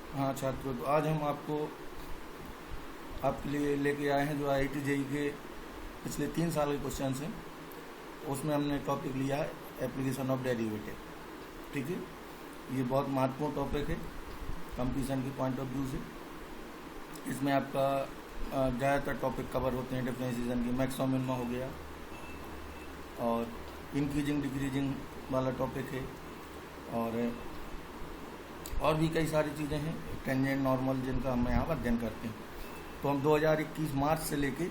हाँ छात्रों, तो आज हम आपके लिए लेके आए हैं जो IIT JEE के पिछले 3 साल के क्वेश्चन हैं। उसमें हमने टॉपिक लिया है एप्लीकेशन ऑफ डेरिवेटिव। ठीक है, ये बहुत महत्वपूर्ण टॉपिक है कंपटीशन के पॉइंट ऑफ व्यू से। इसमें आपका ज़्यादातर टॉपिक कवर होते हैं डिफरेंशिएशन की, मैक्सिमम मिनिमम हो गया और इंक्रीजिंग डिक्रीजिंग वाला टॉपिक है, और भी कई सारी चीज़ें हैं, टेंजेंट नॉर्मल, जिनका हम यहाँ पर अध्ययन करते हैं। तो हम 2021 मार्च से लेके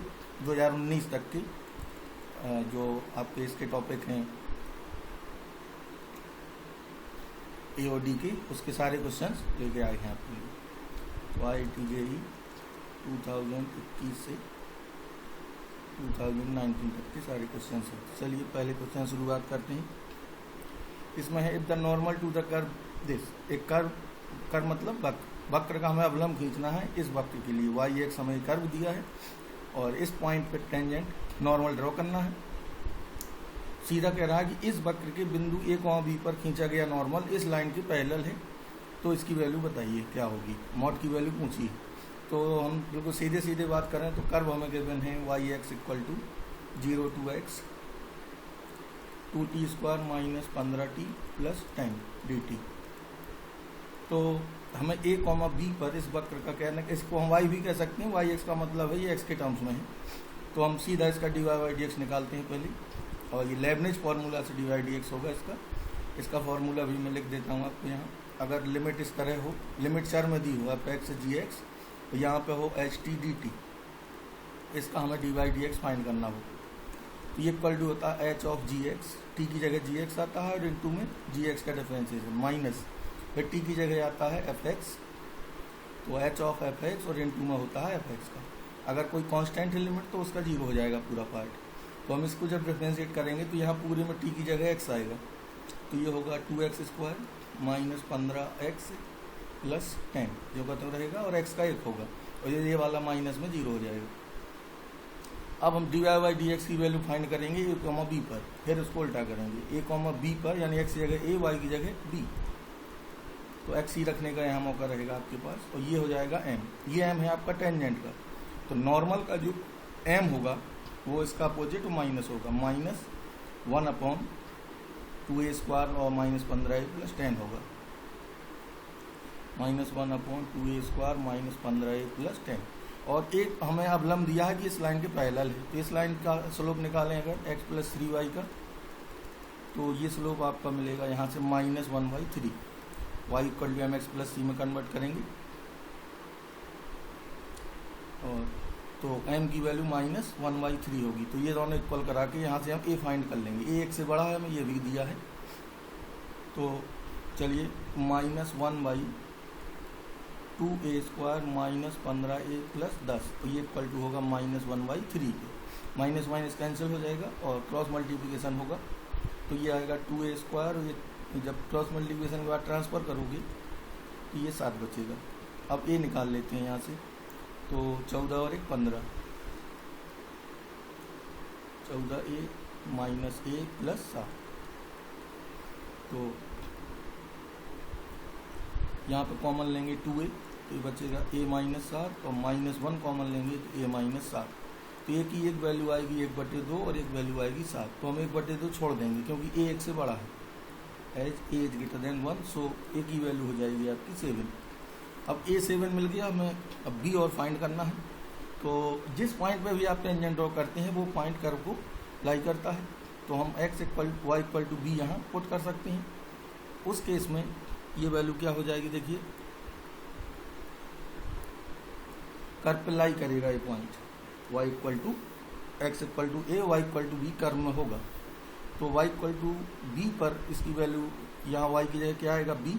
2019 तक के जो आपके इसके टॉपिक हैं AOD के, उसके सारे क्वेश्चंस लेके आए हैं आपके लिए। तो IIT JEE 2021 से 2019 तक के सारे क्वेश्चन हैं। चलिए पहले क्वेश्चन शुरुआत करते हैं। इसमें है if the normal to the curve this. एक कर्व मतलब वक्र का हमें अवलंब खींचना है। इस वक्र के लिए y एक्स हमें कर्व दिया है और इस पॉइंट पे टेंजेंट नॉर्मल ड्रॉ करना है। सीधा कह रहा है कि इस वक्र के बिंदु A, B पर खींचा गया नॉर्मल इस लाइन के पैरेलल है, तो इसकी वैल्यू बताइए क्या होगी। मॉड की वैल्यू पूछी है, तो हम बिल्कुल सीधे सीधे बात करें तो कर्व हमें गिवन है y x equal to 0 to x 2t square minus 15t plus 10 dt। तो हमें A, B पर इस वक्र का कहना है, इसको हम y भी कह सकते हैं, y एक्स का मतलब है ये x के टर्म्स में है। तो हम सीधा इसका dy/dx निकालते हैं पहले, और ये लेबनिज फार्मूला से dy/dx होगा इसका फार्मूला भी मैं लिख देता हूँ आपको यहाँ। अगर लिमिट इस तरह हो, लिमिट चर में दी हो f(x) gx, तो यहाँ पे हो ht dt, इसका हमें dy/dx फाइंड करना हो। तो ये इक्वल टू होता है h ऑफ gx, t की जगह gx आता है और इनटू में gx का डिफरेंशिएशन माइनस, फिर t की जगह आता है fx, तो h ऑफ fx और इनटू में होता है fx का। अगर कोई कांस्टेंट है लिमिट तो उसका 0 हो जाएगा पूरा पार्ट। तो हम इसको जब डिफरेंशिएट करेंगे तो यहाँ पूरे में t की जगह x आएगा, तो ये होगा 2x square minus 15x plus 10 जो कहते रहेगा, और x का 1 होगा, और ये वाला माइनस में 0 हो जाएगा। अब हम dy/dx की वैल्यू फाइंड करेंगे A, B पर, फिर उसको उल्टा करेंगे A, B पर, यानी x की जगह A, y की जगह B। तो x ही रखने का यहाँ मौका रहेगा आपके पास, और ये हो जाएगा m। ये m है आपका टेंजेंट का। तो नॉर्मल का जो m होगा वो इसका अपोजिट माइनस होगा, माइनस 1/2a स्क्वायर और माइनस 15a प्लस 10 होगा, minus 1/2a square minus 15a plus 10। और एक हमें अवलंब दिया है कि इस लाइन के पैरेलल है, तो इस लाइन का स्लोप निकालें अगर x प्लस 3y का, तो ये स्लोप आपका मिलेगा यहाँ से minus 1/3। y equal to mx plus c में कन्वर्ट करेंगे, और तो m की वैल्यू माइनस 1/3 होगी। तो ये दोनों इक्वल करा के यहाँ से हम a फाइंड कर लेंगे। a 1 से बड़ा है, हमें ये भी दिया है। तो चलिए minus 1/2a square minus 15a plus 10, तो ये इक्वल टू होगा माइनस 1/3 के। माइनस माइनस कैंसिल हो जाएगा और क्रॉस मल्टीप्लिकेशन होगा, तो ये आएगा 2a स्क्वायर, और ये जब क्रॉस मल्टीप्लिकेशन के बाद ट्रांसफ़र करोगे तो ये 7 बचेगा। अब a निकाल लेते हैं यहाँ से, तो 14 और 1 15, 14a माइनस a प्लस 7। तो यहाँ पे कॉमन लेंगे 2a, तो ये बचेगा a माइनस 7, और माइनस 1 कॉमन लेंगे तो a माइनस 7। तो a की एक वैल्यू आएगी 1/2 और एक वैल्यू आएगी 7। तो हम 1/2 छोड़ देंगे क्योंकि a 1 से बड़ा है, as a is greater than 1, so a की वैल्यू हो जाएगी आपकी 7। अब a 7 मिल गया, हमें अब b और फाइंड करना है। तो जिस पॉइंट पे भी आप टेंजेंट ड्रॉ करते हैं वो पॉइंट कर्व को लाई करता है, तो हम x equal y equal to b यहाँ पुट कर सकते हैं। उस केस में ये वैल्यू क्या हो जाएगी, देखिए कर्व पे लाई करेगा ये point, y equal to x equal to a, y equal to b curve में होगा। तो y इक्वल टू b पर इसकी वैल्यू यहाँ y की जगह क्या आएगा b,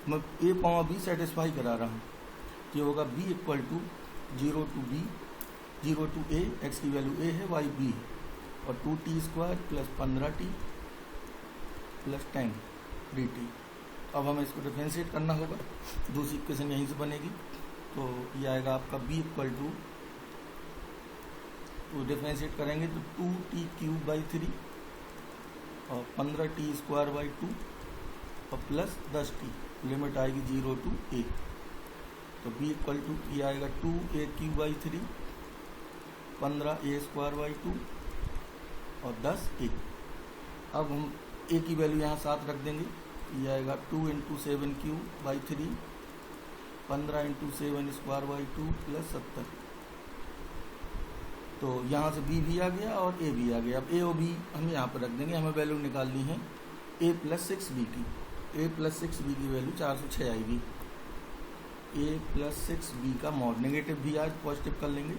मैं a, b सेटिस्फाई करा रहा हूँ। ये होगा b equal to 0 to b 0 to a, x की वैल्यू a है, y b है, और 2t square plus 15t plus 10 dt। अब हमें इसको डिफरेंशिएट करना होगा, दूसरी इक्वेशन यहीं से बनेगी। तो ये आएगा आपका b इक्वल टू, तो डिफरेंशिएट करेंगे तो 2t³ 3 और 15t स्क्वायर बाई 2 और प्लस 10t, लिमिट आएगी 0 to a। तो b इक्वल टू ये आएगा 2a³ 15a²/2 और 10a। अब हम a की वैल्यू यहाँ 7 रख देंगे, ये आएगा 2 × 7³ 15 × 7² प्लस 70। तो यहाँ से b भी आ गया और a भी आ गया। अब a और b हम यहाँ पर रख देंगे, हमें वैल्यू निकालनी है a + 6b की। a + 6b की वैल्यू 406 आएगी। a + 6b का मॉड, नेगेटिव भी आज पॉजिटिव कर लेंगे,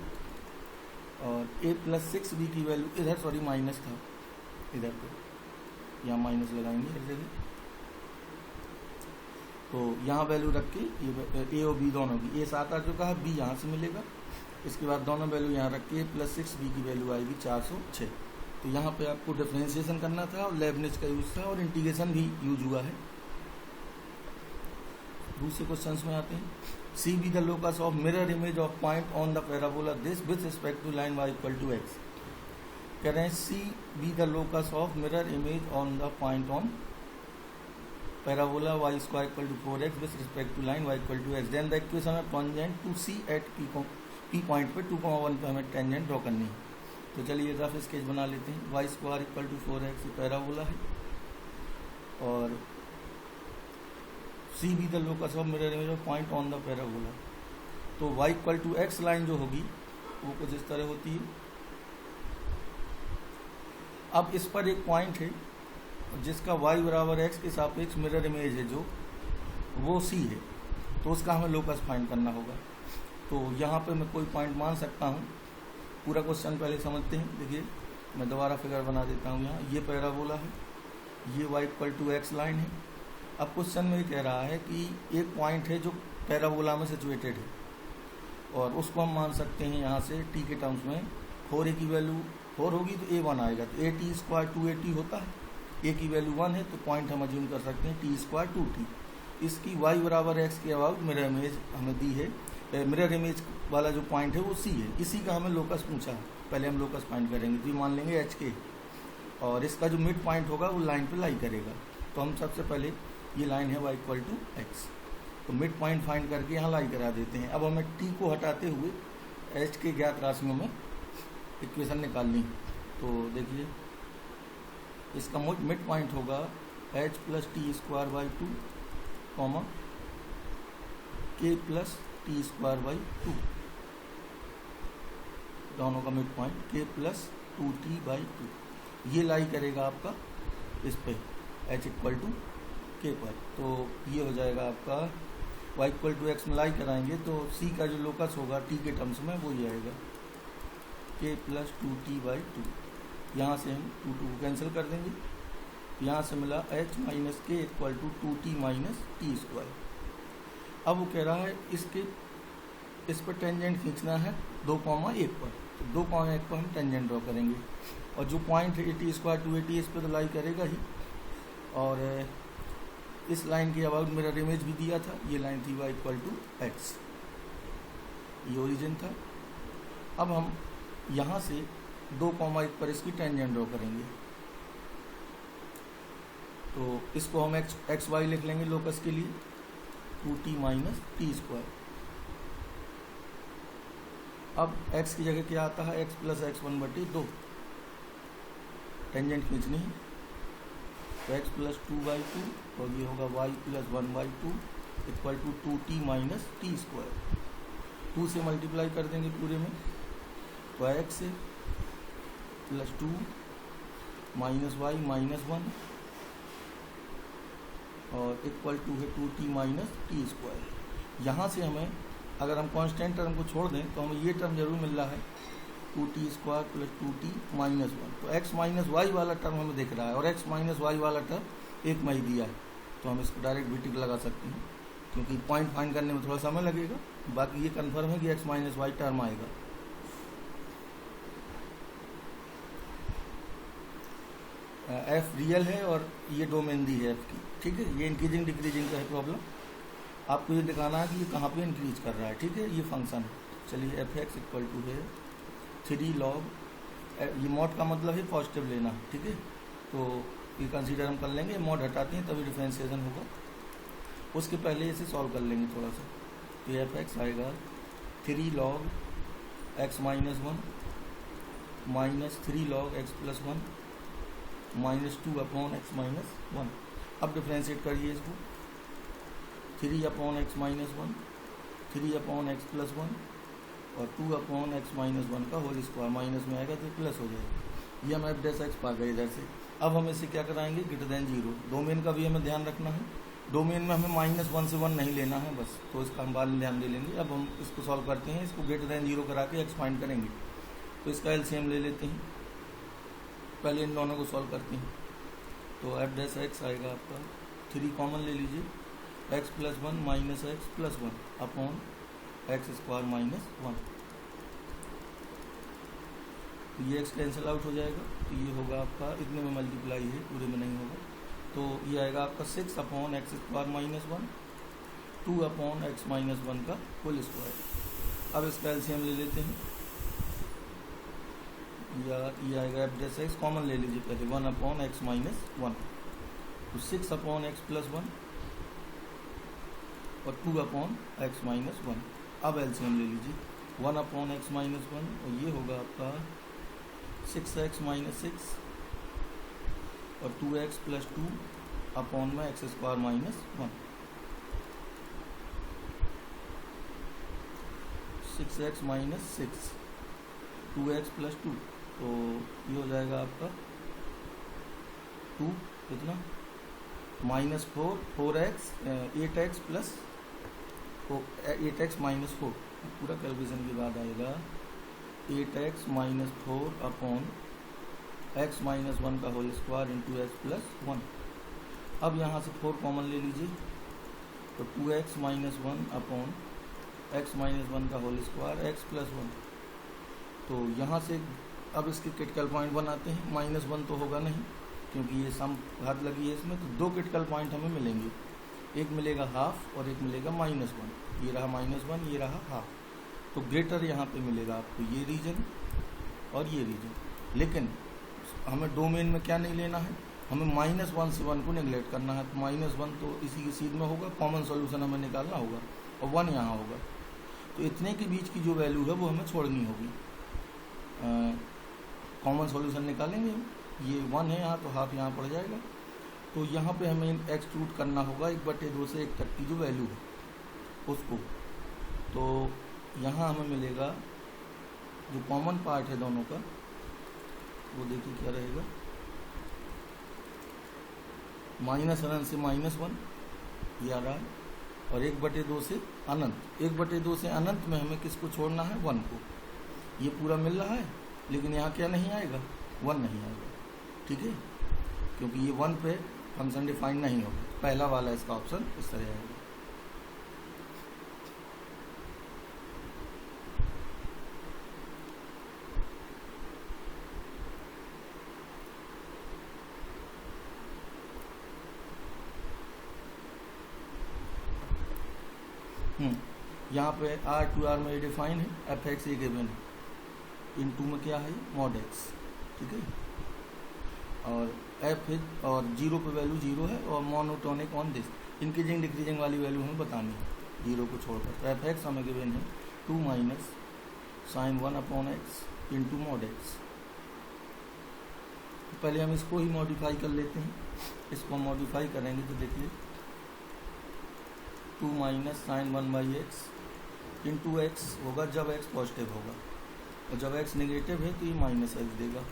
और a + 6b की वैल्यू इधर, सॉरी माइनस था इधर, को यहाँ माइनस लगाएंगे हर जगह। तो यहाँ वैल्यू रख के ये a और b दोनों की, a 7 आ चुका है, b यहाँ से मिलेगा। इसके बाद दोनों वैल्यू यहाँ रख के a + 6b की वैल्यू आएगी 406। तो यहाँ पे आपको डिफरेंशिएशन करना था और लेबनिज का यूज था और इंटीग्रेशन भी यूज हुआ है। दूसरे क्वेश्चंस में आते हैं। C be the locus of mirror image of point on the parabola this with respect to line y = x। कह रहे हैं C be the locus of mirror image on the point on parabola y² = 4x with respect to line y = x। Then the equation of tangent to C at P point पे 2,1 पे हमें tangent draw करनी है। तो चलिए rough sketch बना लेते हैं। y² = 4x पैराबोला है, और C be the locus of mirror image of point on the parabola. तो y = x लाइन जो होगी वो कुछ इस तरह होती है। अब इस पर एक पॉइंट है जिसका y = x के सापेक्ष मिरर इमेज है, जो वो c है, तो उसका हमें लोकस फाइंड करना होगा। तो यहाँ पे मैं कोई पॉइंट मान सकता हूँ। पूरा क्वेश्चन पहले समझते हैं। देखिए मैं दोबारा फिगर बना देता हूँ। यहाँ ये पैराबोला है, ये y = x लाइन है। अब क्वेश्चन में ये कह रहा है कि एक पॉइंट है जो पैराबोला में सिचुएटेड है, और उसको हम मान सकते हैं यहाँ से t के टर्म्स में। 4a की वैल्यू 4 होगी तो a 1 आएगा, तो at² 2at होता है। a की वैल्यू 1 है तो पॉइंट हम अज्यूम कर सकते हैं t² 2t। इसकी y = x के अबाउट मिरर इमेज हमें दी है। मिरर इमेज वाला जो पॉइंट है वो c है, इसी का हमें लोकस पूछा है। पहले हम लोकस फाइंड करेंगे, तो मान लेंगे hk, और इसका जो मिड पॉइंट होगा वो लाइन पे लाई करेगा। तो हम सबसे पहले, ये लाइन है y = x, तो मिड पॉइंट फाइंड करके यहाँ लाई करा देते हैं। अब हमें t को हटाते हुए h के ज्ञात राशियों में इक्वेशन निकालनी। तो देखिए इसका मिड पॉइंट होगा h + t² 2, k + t²/2, दोनों का मिड पॉइंट k + 2t/2। ये लाई करेगा आपका इस पे h = k पर। तो ये हो जाएगा आपका y = x में लाई कराएंगे तो c का जो लोकस होगा t के टर्म्स में वो ये आएगा k + 2t/2। यहाँ से हम 2 को कैंसिल कर देंगे। यहाँ से मिला h - k = 2t - t²। अब वो कह रहा है इस पर टेंजेंट खींचना है 2,1 पर। तो 2,1 पर हम टेंजेंट ड्रॉ करेंगे, और जो पॉइंट है t² 2at इस पर तो लाई करेगा ही। और इस लाइन के अबाउट मिरर इमेज भी दिया था, ये लाइन थी y = x, ये ओरिजिन था। अब हम यहाँ से 2,1 पर इसकी टेंजेंट ड्रॉ करेंगे। तो इसको हम x y लिख लेंगे लोकस के लिए, 2t - t²। अब x की जगह क्या आता है, x + x1/2, टेंजेंट खींचनी है। तो x + 2/2 और ये होगा y + 1/2 = 2t - t²। 2 से मल्टीप्लाई कर देंगे पूरे में, तो x + 2 - y - 1 और = है 2t - t²। यहाँ से हमें, अगर हम कांस्टेंट टर्म को छोड़ दें तो हमें ये टर्म जरूर मिल रहा है 2t² + 2t - 1। तो x - y वाला टर्म हमें दिख रहा है, और x - y वाला टर्म एक में ही दिया है, तो हम इसको डायरेक्ट भी टिक लगा सकते हैं, क्योंकि पॉइंट फाइंड करने में थोड़ा समय लगेगा। बाकी ये कन्फर्म है कि x - y टर्म आएगा। f रियल है और ये डोमेन दी है f की, ठीक है। ये इंक्रीजिंग डिक्रीजिंग का है प्रॉब्लम, आपको ये दिखाना है कि ये कहाँ पे इंक्रीज कर रहा है, ठीक है। ये फंक्शन है। चलिए f(x) = है 3 log, ये मॉड का मतलब है पॉजिटिव लेना, ठीक है। तो ये कंसीडर हम कर लेंगे, मॉड हटाते हैं तभी डिफरेंशिएशन होगा। उसके पहले इसे सॉल्व कर लेंगे थोड़ा सा। तो एफ एक्स आएगा 3 log x minus 1 minus 3 log x plus 1 minus 2 upon x minus 1। अब डिफ्रेंशिएट करिए इसको, 3 upon x minus 1, 3 upon x plus 1 और 2 अपॉन एक्स माइनस 1 का होल स्क्वायर, माइनस में आएगा तो प्लस हो जाएगा। ये हम एफ डैश एक्स पा गए इधर से। अब हम इसे क्या कराएंगे, ग्रेटर देन 0। डोमेन का भी हमें ध्यान रखना है, डोमेन में हमें -1 से 1 नहीं लेना है बस, तो इसका हम बाद में ध्यान दे लेंगे। अब हम इसको सॉल्व करते हैं, इसको ग्रेटर देन 0 करा के एक्स फाइंड करेंगे। तो इसका एलसीएम ले लेते हैं, पहले इन दोनों को सॉल्व करते हैं। तो एफ डैश एक्स आएगा आपका 3 कॉमन ले लीजिए, x plus 1 minus x plus 1 upon x square minus 1। तो ये एक्स कैंसिल आउट हो जाएगा, तो ये होगा आपका, इतने में मल्टीप्लाई है, पूरे में नहीं होगा। तो ये आएगा आपका 6 upon x square minus 1, 2 upon x minus 1 का होल स्क्वायर। अब इसका एलसीएम ले लेते हैं, या ये आएगा एफ डैश एक्स कॉमन ले लीजिए पहले, 1 अपॉन एक्स माइनस 1, तो 6 अपॉन एक्स प्लस 1 और 2 अपॉन एक्स माइनस 1। अब एलसीएम ले लीजिए, 1 अपॉन एक्स माइनस 1 और ये होगा आपका 6x माइनस 6 और 2x प्लस 2 अपॉन में x square minus 1। 6x minus 6 2x plus 2, तो ये हो जाएगा आपका 2 कितना minus 4, 4x 8x plus 8x minus 4, पूरा कैलकुलेशन के बाद आएगा 8x minus 4 upon x minus 1 का whole square into x plus 1। अब यहाँ से 4 कॉमन ले लीजिए, तो 2x minus 1 upon x minus 1 का होल स्क्वायर x प्लस 1। तो यहाँ से अब इसके क्रिटिकल पॉइंट बनाते हैं, -1 तो होगा नहीं क्योंकि ये सम घात लगी है इसमें, तो 2 क्रिटिकल पॉइंट हमें मिलेंगे, एक मिलेगा हाफ और एक मिलेगा -1। ये रहा -1, ये रहा हाफ, तो ग्रेटर यहाँ पे मिलेगा आपको ये रीजन और ये रीजन। लेकिन हमें डोमेन में क्या नहीं लेना है, हमें -1 से 1 को नेगलेक्ट करना है। तो -1 तो इसी की सीध में होगा, कॉमन सॉल्यूशन हमें निकालना होगा और 1 यहाँ होगा, तो इतने के बीच की जो वैल्यू है वो हमें छोड़नी होगी। कॉमन सॉल्यूशन निकालेंगे हम, ये 1 है यहाँ तो हाफ यहाँ पड़ जाएगा, तो यहाँ पे हमें एक्सक्लूड करना होगा 1/2 से 1 तक की जो वैल्यू है उसको। तो यहाँ हमें मिलेगा जो कॉमन पार्ट है दोनों का, वो देखिए क्या रहेगा, -1 से -1 ये आ रहा है, और 1/2 से अनंत। 1/2 से अनंत में हमें किसको छोड़ना है, 1 को। ये पूरा मिल रहा है, लेकिन यहाँ क्या नहीं आएगा, 1 नहीं आएगा, ठीक है, क्योंकि ये 1 पे फंक्शन डिफाइन नहीं होगा। पहला वाला इसका ऑप्शन इस तरह आएगा। यहाँ पे R2R में डिफाइन है, एफ एक्स ये गिवन है, इन 2 में क्या है मॉड एक्स, ठीक है, और एफ है और 0 पे वैल्यू 0 है और monotonic on this, increasing decreasing वाली वैल्यू हमें बतानी है 0 को छोड़कर। तो एफ एक्स हमें गिवन है 2 minus sine 1 upon x into mod x. पहले हम इसको ही मॉडिफाई कर लेते हैं, इसको मॉडिफाई करेंगे तो देखिए 2 minus sine 1 by x into x होगा जब एक्स पॉजिटिव होगा, और जब एक्स नेगेटिव है तो ये माइनस एक्स देगा।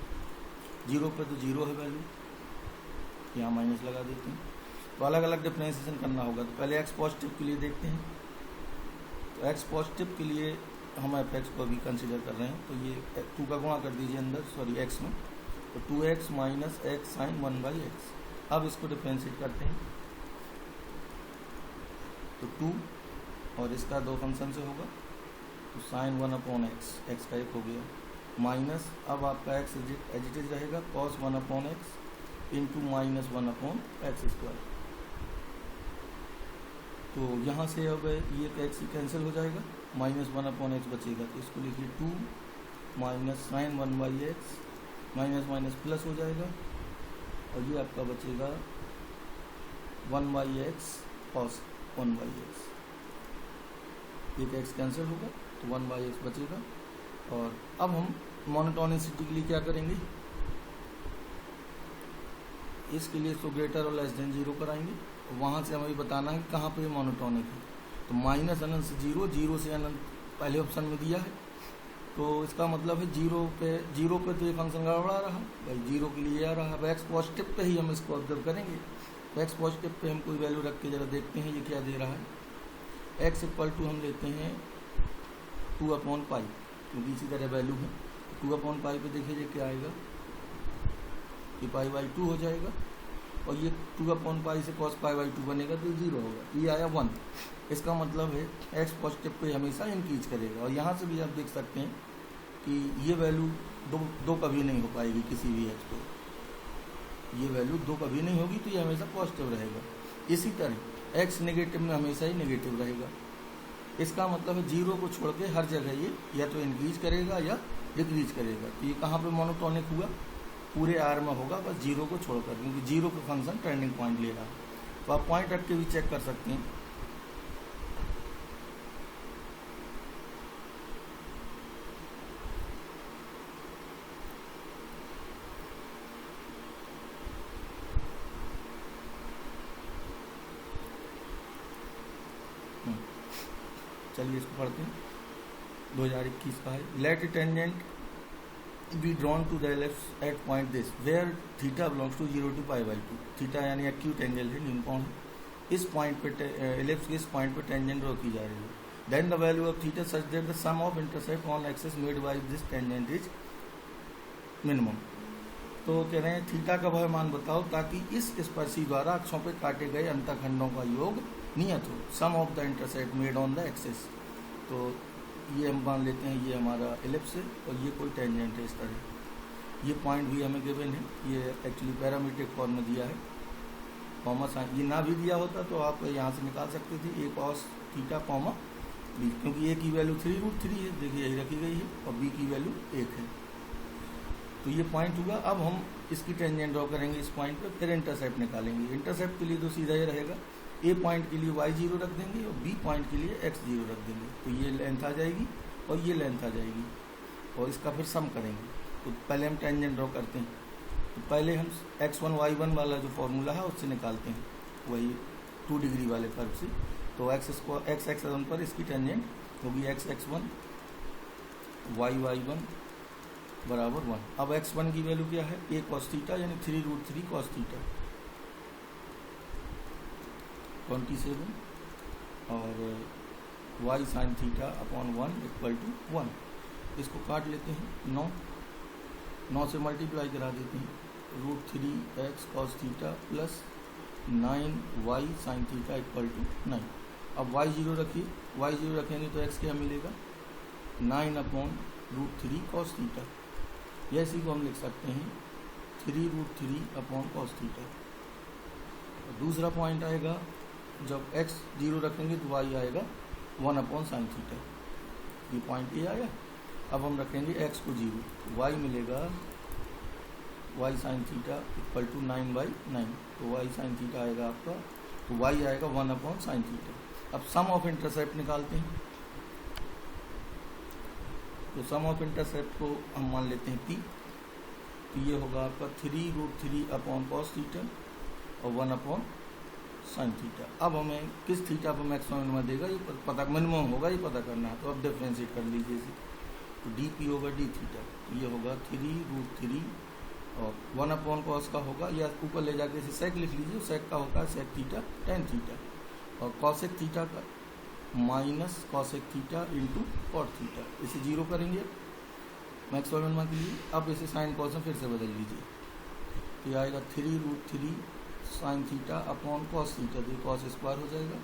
0 पे तो 0 है वैल्यू, यहाँ माइनस लगा देते हैं। तो अलग अलग डिफ्रेंशिएशन करना होगा। तो पहले एक्स पॉजिटिव के लिए देखते हैं, तो एक्स पॉजिटिव के लिए हम एफ एक्स को अभी कंसिडर कर रहे हैं, तो ये 2 का गुणा कर दीजिए अंदर, सॉरी एक्स में, तो 2x minus x sine 1 by x. अब इसको डिफ्रेंशिएट करते हैं, तो 2 और इसका 2 फंक्शन से होगा, तो साइन 1 अपॉन एक्स, एक्स का 1 हो गया, माइनस अब आपका एक्स एज इट इज रहेगा cos 1 upon x into minus 1 upon x square. तो यहाँ से अब ये एक्स कैंसिल हो जाएगा, -1 अपॉन एक्स बचेगा, तो इसको लिखिए 2 minus sine 1 by x, minus minus plus हो जाएगा, और ये आपका बचेगा 1 by x cos 1 by x. एक एक्स कैंसिल होगा तो 1/x बचेगा। और अब हम मोनोटोनिसिटी के लिए क्या करेंगे, इसके लिए तो ग्रेटर और लेस देन 0 कराएंगे। वहाँ से हमें बताना है कि कहाँ पे मोनोटोनिक है। तो माइनस अनंत से 0, 0 से अनंत पहले ऑप्शन में दिया है, तो इसका मतलब है 0 पे तो ये फंक्शन गड़बड़ा रहा भाई, 0 के लिए आ रहा। अब एक्स पॉजिटिव पे ही हम इसको ऑब्जर्व करेंगे। तो एक्स पॉजिटिव पे हम कोई वैल्यू रख के जरा देखते हैं ये क्या दे रहा है। एक्स इक्वल टू हम लेते हैं 2/π, क्योंकि इसी तरह वैल्यू है। 2/π पे देखिए ये क्या आएगा, ये π/2 हो जाएगा। और ये 2/π से cos π/2 बनेगा तो 0 होगा। ये आया 1। इसका मतलब है एक्स पॉजिटिव पे हमेशा इंक्रीज करेगा। और यहाँ से भी आप देख सकते हैं कि ये वैल्यू दो कभी नहीं हो पाएगी किसी भी एक्स पे। ये वैल्यू 2 कभी नहीं होगी, तो ये हमेशा पॉजिटिव रहेगा। इसी तरह एक्स नेगेटिव में हमेशा ही नेगेटिव रहेगा। इसका मतलब है 0 को छोड़ के हर जगह ये या तो इंक्रीज करेगा या डिक्रीज करेगा। तो ये कहाँ पे मोनोटोनिक हुआ, पूरे आर में होगा, बस 0 को छोड़कर, क्योंकि 0 का फंक्शन टर्निंग पॉइंट ले रहा है। तो आप पॉइंट रख के भी चेक कर सकते हैं। चलिए इसको पढ़ते हैं। 2021 का है। Let tangent be drawn to the ellipse at point this where theta belongs to 0 to π/2। Theta यानी एक्यूट एंगल है, न्यूनकोण है। इस पॉइंट पे एलिप्स के इस पॉइंट पे टेंजेंट ड्रॉ की जा रही है। Then the value of theta such that the sum of intercept on axis made by this tangent is minimum. तो कह रहे हैं थीटा का वह मान बताओ ताकि इस स्पर्शी द्वारा अक्षों पे काटे गए अंतखंडों का योग नियत हो, sum of the intercept made on the axis. तो ये हम मान लेते हैं ये हमारा एलिप्स है और ये कोई टेंजेंट है इस तरह। ये पॉइंट भी हमें गिवन है, ये एक्चुअली पैरामीट्रिक फॉर्म में दिया है, कॉमा साइन। ये ना भी दिया होता तो आप यहाँ से निकाल सकते थे a cos theta comma b, क्योंकि a की वैल्यू 3√3 है, देखिए यही रखी गई है, और b की वैल्यू 1 है। तो ये पॉइंट हुआ। अब हम इसकी टेंजेंट ड्रॉ करेंगे इस पॉइंट पर, फिर इंटरसेप्ट निकालेंगे। इंटरसेप्ट के लिए तो सीधा ये रहेगा, ए पॉइंट के लिए y0 रख देंगे और बी पॉइंट के लिए x0 रख देंगे। तो ये लेंथ आ जाएगी और ये लेंथ आ जाएगी, और इसका फिर सम करेंगे। तो पहले हम टेंजेंट ड्रॉ करते हैं। तो पहले हम x1 y1 वाला जो फॉर्मूला है उससे निकालते हैं, वही 2 डिग्री वाले कर्व से। तो x x1 पर इसकी टेंजेंट होगी x1 y1 बराबर 1। अब x1 की वैल्यू क्या है, a cos थीटा यानी 3√3 cos थीटा 27, और y sin theta upon 1 equal to 1। इसको काट लेते हैं, 9 से मल्टीप्लाई करा देते हैं। √3x cos theta plus 9y sin theta equal to 9। अब y0 रखिए, y0 रखेंगे तो x क्या मिलेगा, 9/√3 cos थीटा। या इसी को हम लिख सकते हैं 3√3 अपॉन cos थीटा। दूसरा पॉइंट आएगा जब x 0 रखेंगे तो y आएगा 1/sin थीटा। ये पॉइंट ए आया। अब हम रखेंगे x को 0, y मिलेगा y sin theta equal to 9/9। तो y sin थीटा आएगा आपका, तो y आएगा 1/sin थीटा। अब सम ऑफ इंटरसेप्ट निकालते हैं। तो सम ऑफ इंटरसेप्ट को हम मान लेते हैं p। तो ये होगा आपका 3√3 अपॉन cos थीटा और 1/sin थीटा। अब हमें किस थीटा पर मैक्सिमम मिनिमम देगा ये पता, मिनिमम होगा ये पता करना है। तो अब डिफ्रेंशिएट कर लीजिए इसे। तो dp होगा d थीटा, ये होगा 3√3 और 1/cos का होगा, या ऊपर ले जाके इसे सेक लिख लीजिए। सेक का होगा सेक थीटा tan थीटा, और कॉसेक थीटा का minus cosec theta into cot theta. इसे 0 करेंगे मैक्सिमम मिनिमम के लिए। अब इसे साइन कॉस में फिर से बदल लीजिए, तो ये आएगा 3√3 sine theta upon cos theta, तो कॉस स्क्वायर हो जाएगा।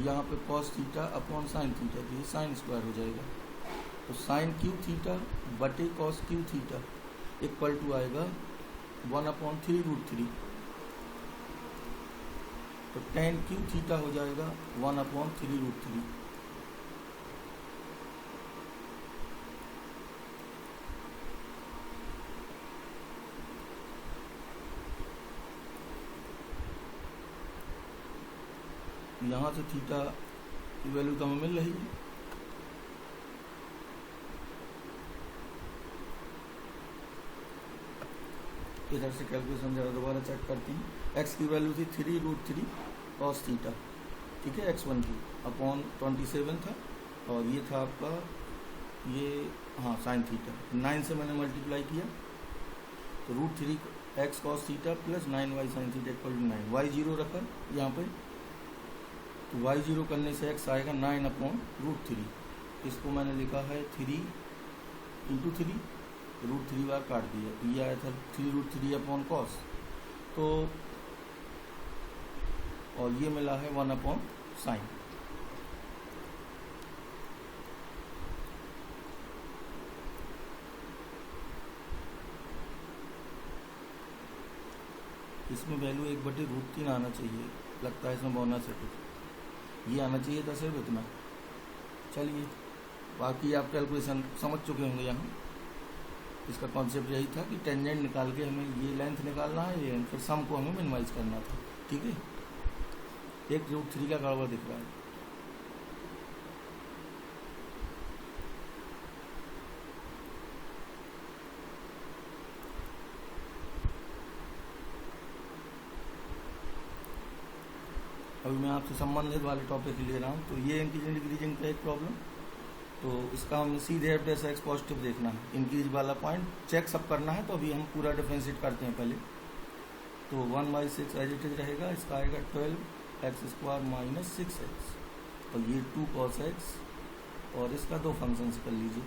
यहाँ पे cos theta upon sine theta, तो ये साइन स्क्वायर हो जाएगा। तो साइन क्यू थीटा बटे cos cube theta equal to आएगा 1/3√3। तो tan क्यू थीटा हो जाएगा 1/3√3। यहाँ से थीटा की वैल्यू तो हमें मिल रही है, इधर से कैलकुलेशन जरा दोबारा चेक करते हैं। एक्स की वैल्यू थी 3√3 cos थीटा, ठीक है, x1 की अपॉन 27 था, और ये था आपका ये हाँ साइन थीटा। 9 से मैंने मल्टीप्लाई किया तो √3 x cos theta plus 9y sine theta equal to 9। y0 रखा यहाँ पे, तो y0 करने से x आएगा 9/√3। इसको मैंने लिखा है 3 × 3, √3 बार काट दिया, तो ये आया था 3√3 अपॉन cos, तो और ये मिला है 1/sin। इसमें वैल्यू 1/√3 आना चाहिए, लगता है इसमें बोनस है कुछ, ये आना चाहिए था सिर्फ इतना। चलिए बाकी आप कैलकुलेशन समझ चुके होंगे। यहाँ इसका कॉन्सेप्ट यही था कि टेंजेंट निकाल के हमें ये लेंथ निकालना है, ये फिर सम को हमें मिनिमाइज करना था, ठीक है। एक √3 का गड़बड़ दिख रहा है। अभी मैं आपसे संबंधित वाले टॉपिक ले रहा हूँ। तो ये इंक्रीजिंग डिक्रीजिंग का एक प्रॉब्लम, तो इसका हमें सीधे f' पॉजिटिव देखना है, इंक्रीज वाला पॉइंट चेक सब करना है। तो अभी हम पूरा डिफरेंशिएट करते हैं पहले। तो 1/6 एज इट इज रहेगा, इसका आएगा 12x² - 6x, और ये 2 cos x, और इसका दो फंक्शंस कर लीजिए,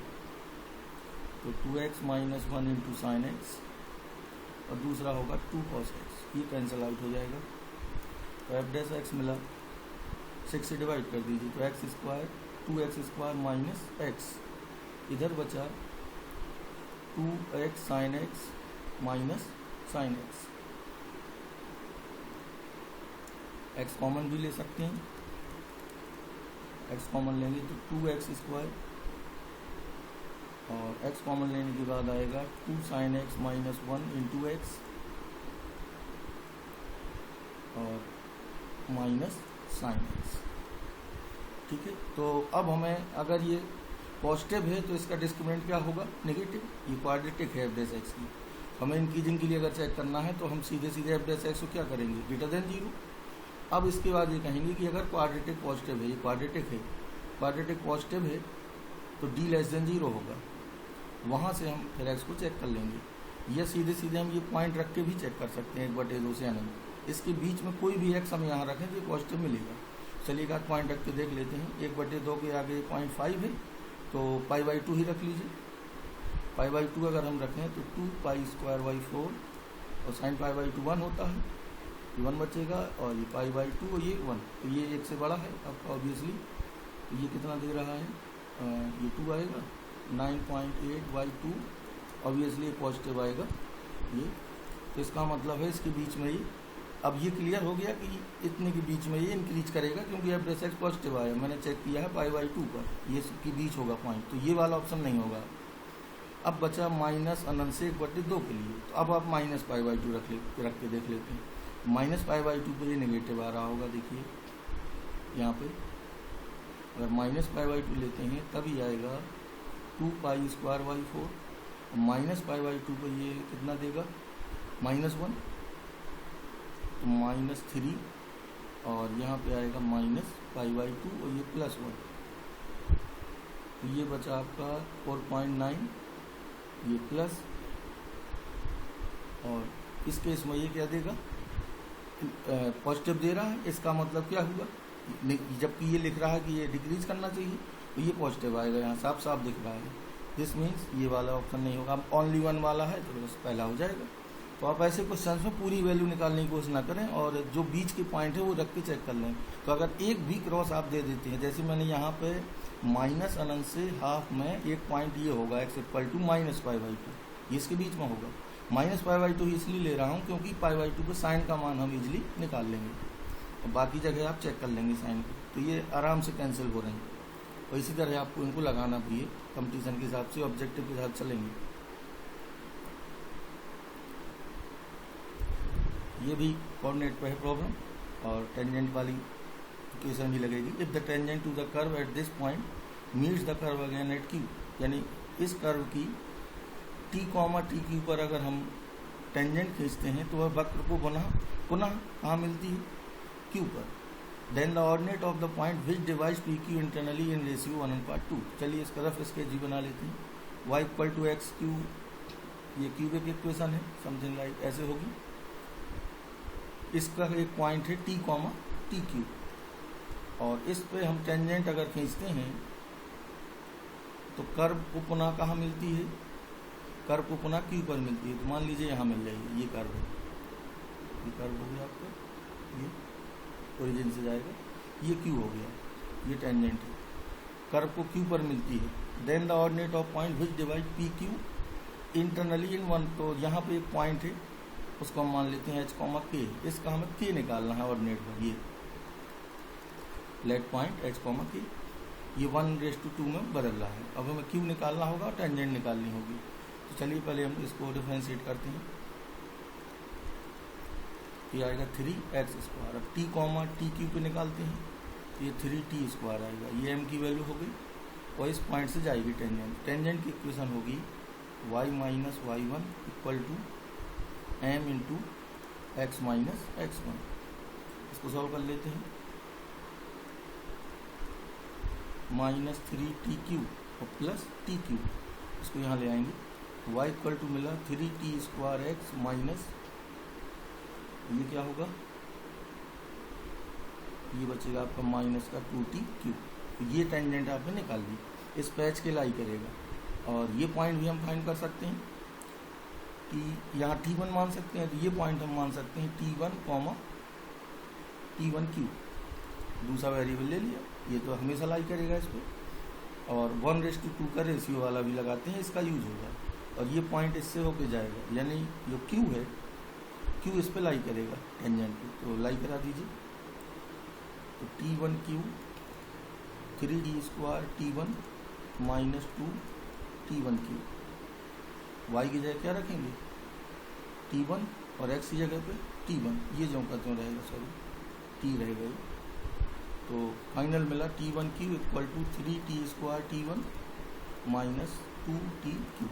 तो 2x - 1 × sin x, और दूसरा होगा 2 cos x, ये कैंसिल आउट हो जाएगा। तो f' मिला, 6 से डिवाइड कर दीजिए, तो x² 2x² - x, इधर बचा 2x sin x - sin x। x common भी ले सकते हैं, x कॉमन लेंगे तो 2x², और x कॉमन लेने के बाद आएगा 2 sin x - 1 × x, और माइनस sin x, ठीक है। तो अब हमें अगर ये पॉजिटिव है तो इसका डिस्क्रिमिनेंट क्या होगा, नेगेटिव। ये क्वाड्रेटिक है f' की, हमें इंक्रीजिंग के लिए अगर चेक करना है तो हम सीधे सीधे f' को क्या करेंगे, >0। अब इसके बाद ये कहेंगे कि अगर क्वाड्रेटिक पॉजिटिव है, ये क्वाड्रेटिक है, क्वाड्रेटिक पॉजिटिव है तो d<0 होगा, वहाँ से हम फिर x को चेक कर लेंगे। या सीधे सीधे हम ये पॉइंट रख के भी चेक कर सकते हैं 1/2 से अनंत, इसके बीच में कोई भी x हम यहाँ रखें तो ये पॉजिटिव मिलेगा। चलिए एक आध पॉइंट रख के देख लेते हैं। 1/2 के आगे 0.5 है, तो π/2 ही रख लीजिए। π/2 अगर हम रखें तो 2π²/4, और sin π/2 1 होता है, 1 बचेगा, और ये π/2 और ये 1, तो ये 1 से बड़ा है आपका ऑब्वियसली। तो ये कितना दे रहा है, ये 2 आएगा, 9.8/2, ऑब्वियसली पॉजिटिव आएगा ये। तो इसका मतलब है इसके बीच में ये, अब ये क्लियर हो गया कि इतने के बीच में ये इंक्रीज करेगा, क्योंकि f' पॉजिटिव आया, मैंने चेक किया है π/2 पर, ये के बीच होगा पॉइंट, तो ये वाला ऑप्शन नहीं होगा। अब बचा माइनस अनंत से 1/2 के लिए, तो अब आप -π/2 रख के देख लेते हैं। -π/2 पर ये नेगेटिव आ रहा होगा, देखिए यहाँ पे अगर -π/2 लेते हैं तभी आएगा 2π²/4, -π/2 पर ये कितना देगा, -1, -3, और यहाँ पे आएगा -π/2, और ये +1, तो ये बचा आपका 4.9, ये प्लस, और इस केस में ये क्या देगा, पॉजिटिव दे रहा है, इसका मतलब क्या हुआ, जबकि ये लिख रहा है कि ये डिक्रीज करना चाहिए, तो ये पॉजिटिव आएगा, यहाँ साफ साफ दिख रहा है। दिस मीन्स ये वाला ऑप्शन नहीं होगा। अब ओनली 1 वाला है तो बस पहला हो जाएगा। तो आप ऐसे क्वेश्चन में पूरी वैल्यू निकालने की कोशिश ना करें, और जो बीच के पॉइंट है वो रख के चेक कर लें। तो अगर एक भी क्रॉस आप दे देते हैं, जैसे मैंने यहाँ पे माइनस अनंत से हाफ में एक पॉइंट ये होगा x = -π/2, ये इसके बीच में होगा। -π/2 इसलिए ले रहा हूँ क्योंकि π/2 पे साइन का मान हम इजीली निकाल लेंगे, और बाकी जगह आप चेक कर लेंगे साइन को, तो ये आराम से कैंसिल हो रहे हैं। और इसी तरह आपको इनको लगाना भी है, कंपटीशन के हिसाब से, ऑब्जेक्टिव के साथ चलेंगे। ये भी कोऑर्डिनेट पे है प्रॉब्लम, और टेंजेंट वाली इक्वेशन भी लगेगी। If the tangent to the curve at this point meets the curve again at Q, यानी इस कर्व की t, Tq पर अगर हम टेंजेंट खींचते हैं तो वह वक्र को पुनः कहाँ मिलती है, क्यू पर। Then the ordinate of the point which divides P Q internally in ratio 1/2। चलिए इसका रफ स्केच भी बना लेते हैं। y equal to x cube, ये क्यूबिक इक्वेशन है, समथिंग लाइक ऐसे होगी। इसका एक पॉइंट है t, टी क्यू, और इस पे हम टेंजेंट अगर खींचते हैं तो कर्व को पुनः कहाँ मिलती है, कर्व को पुनः क्यू पर मिलती है। तो मान लीजिए यहाँ मिल जाएगी, ये कर्व है, ये कर्व हो गया आपका, ये ओरिजिन से जाएगा, ये क्यू हो गया, ये टेंजेंट है, कर्व को क्यू पर मिलती है। Then the ordinate of point which divide P Q internally in 1। तो यहाँ पे एक पॉइंट है, उसको हम मान लेते हैं h, k। इसका हमें k निकालना है ऑर्डिनेट पर, ये लेट पॉइंट h, k, ये 1/2 में बदल रहा है। अब हमें q निकालना होगा, टेंजेंट निकालनी होगी। तो चलिए पहले हम इसको डिफरेंशिएट करते हैं। ये आएगा 3x²। अब t, q पे निकालते हैं तो ये 3t² आएगा, ये m की वैल्यू हो गई, और इस पॉइंट से जाएगी टेंजेंट। टेंजेंट की इक्वेशन होगी y - y1 equal to m into x minus x1। इसको सॉल्व कर लेते हैं। -3tq और प्लस tq, इसको यहाँ ले आएंगे। y इक्वल टू मिला 3t² माइनस, ये क्या होगा, ये बचेगा आपका माइनस का 2tq। ये टेंजेंट आपने निकाल दी, इस पैच के लाई करेगा। और ये पॉइंट भी हम फाइंड कर सकते हैं कि यहाँ t1 मान सकते हैं, तो ये पॉइंट हम मान सकते हैं t1, t1q। दूसरा वेरिएबल ले लिया, ये तो हमेशा लाई करेगा इस पर। और 1/2 का रेशियो वाला भी लगाते हैं, इसका यूज होगा। और ये पॉइंट इससे होके जाएगा, यानी जो q है, q इस पे लाई करेगा टेंजेंट पे, तो लाई करा दीजिए। तो t1q 3d² t1 minus 2t1q। y की जगह क्या रखेंगे, t1, और x की जगह पे t1, ये जो का त्यों रहेगा, सॉरी t रहेगा ये। तो फाइनल मिला t1q equal to 3t² t1 minus 2tq।